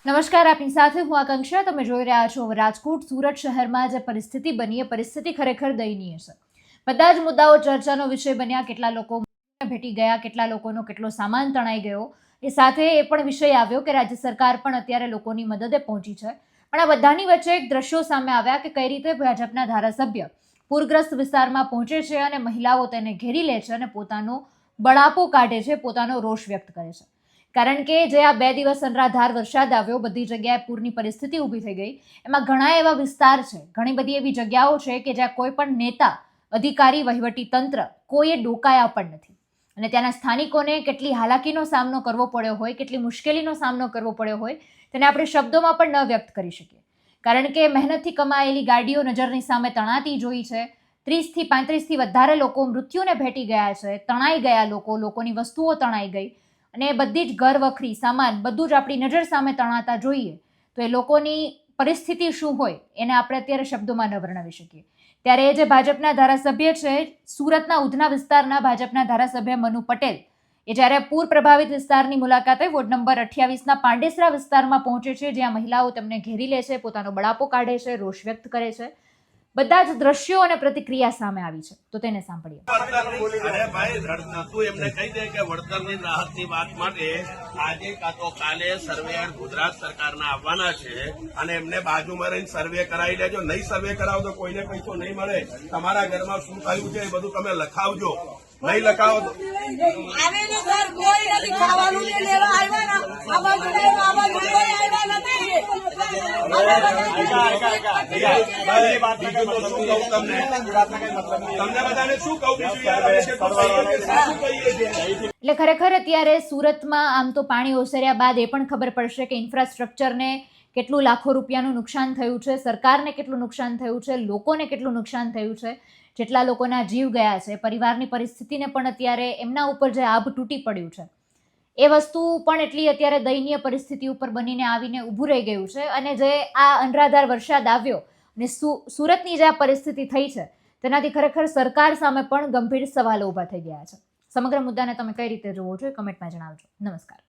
નમસ્કાર, આપની સાથે હું આકાંક્ષા. તમે જોઈ રહ્યા છો રાજકોટ સુરત શહેરમાં જે પરિસ્થિતિ બની એ પરિસ્થિતિ ખરેખર દયનીય છે. બધા જ મુદ્દાઓ ચર્ચાનો વિષય બન્યા. કેટલા લોકો ભેટી ગયા, કેટલા લોકોનો કેટલો સામાન તણાઈ ગયો. એ સાથે એ પણ વિષય આવ્યો કે રાજ્ય સરકાર પણ અત્યારે લોકોની મદદે પહોંચી છે. પણ આ બધાની વચ્ચે એક દ્રશ્યો સામે આવ્યા કે કઈ રીતે ભાજપના ધારાસભ્ય પૂરગ્રસ્ત વિસ્તારમાં પહોંચે છે અને મહિલાઓ તેને ઘેરી લે છે અને પોતાનો બળાપો કાઢે છે, પોતાનો રોષ વ્યક્ત કરે છે. કારણ કે જે આ 2 દિવસ અનરાધાર વરસાદ આવ્યો, બધી જગ્યાએ પૂરની પરિસ્થિતિ ઊભી થઈ ગઈ. એમાં ઘણા એવા વિસ્તાર છે, ઘણી બધી એવી જગ્યાઓ છે કે જ્યાં કોઈ પણ નેતા, અધિકારી, વહીવટી તંત્ર કોઈએ ડોકાયા પણ નથી. અને ત્યાંના સ્થાનિકોને કેટલી હાલાકીનો સામનો કરવો પડ્યો હોય, કેટલી મુશ્કેલીનો સામનો કરવો પડ્યો હોય, તેને આપણે શબ્દોમાં પણ ન વ્યક્ત કરી શકીએ. કારણ કે મહેનતથી કમાયેલી ગાડીઓ નજરની સામે તણાતી જોઈ છે. 30થી 35થી વધારે લોકો મૃત્યુને ભેટી ગયા છે, તણાઈ ગયા લોકો, લોકોની વસ્તુઓ તણાઈ ગઈ. અને બધી જ ઘર વખરી સામાન બધું જ આપણી નજર સામે તણાતા જોઈએ તો એ લોકોની પરિસ્થિતિ શું હોય એને આપણે અત્યારે શબ્દોમાં ન વર્ણવી શકીએ. ત્યારે એ જે ભાજપના ધારાસભ્ય છે, સુરતના ઉધના વિસ્તારના ભાજપના ધારાસભ્ય મનુ પટેલ, એ જ્યારે પૂર પ્રભાવિત વિસ્તારની મુલાકાતે વોર્ડ નંબર 28ના પાંડેસરા વિસ્તારમાં પહોંચે છે, જ્યાં મહિલાઓ તેમને ઘેરી લે છે, પોતાનો બળાપો કાઢે છે, રોષ વ્યક્ત કરે છે. બધા જ દ્રશ્યો અને પ્રતિક્રિયા સામે આવી છે, તો તેને સાંભળીએ. અરે ભાઈ, તું એમને કહી દે કે વળતરની રાહતની વાત માટે આજે કાં તો કાલે સર્વેયર ગુજરાત સરકારના આવવાના છે અને એમને બાજુમાં રહીને સર્વે કરાવી લેજો. નહીં સર્વે કરાવો તો કોઈને પૈસો નહીં મળે. તમારા ઘરમાં શું થયું છે એ બધું તમે લખાવજો. નહીં લખાવો તો એટલે ખરેખર અત્યારે સુરતમાં આમ તો પાણી ઓસર્યા બાદ એ પણ ખબર પડશે કે ઇન્ફ્રાસ્ટ્રક્ચરને કેટલું લાખો રૂપિયાનું નુકસાન થયું છે, સરકારને કેટલું નુકસાન થયું છે, લોકોને કેટલું નુકસાન થયું છે, જેટલા લોકોના જીવ ગયા છે, પરિવારની પરિસ્થિતિને પણ અત્યારે એમના ઉપર જે આભ તૂટી પડ્યું છે એ વસ્તુ પણ એટલી અત્યારે દયનીય પરિસ્થિતિ ઉપર બનીને આવીને ઊભું રહી ગયું છે. અને જે આ અનરાધાર વરસાદ આવ્યો અને સુરતની જે આ પરિસ્થિતિ થઈ છે તેનાથી ખરેખર સરકાર સામે પણ ગંભીર સવાલો ઊભા થઈ ગયા છે. સમગ્ર મુદ્દાને તમે કઈ રીતે જોવો છો એ કમેન્ટમાં જણાવજો. નમસ્કાર.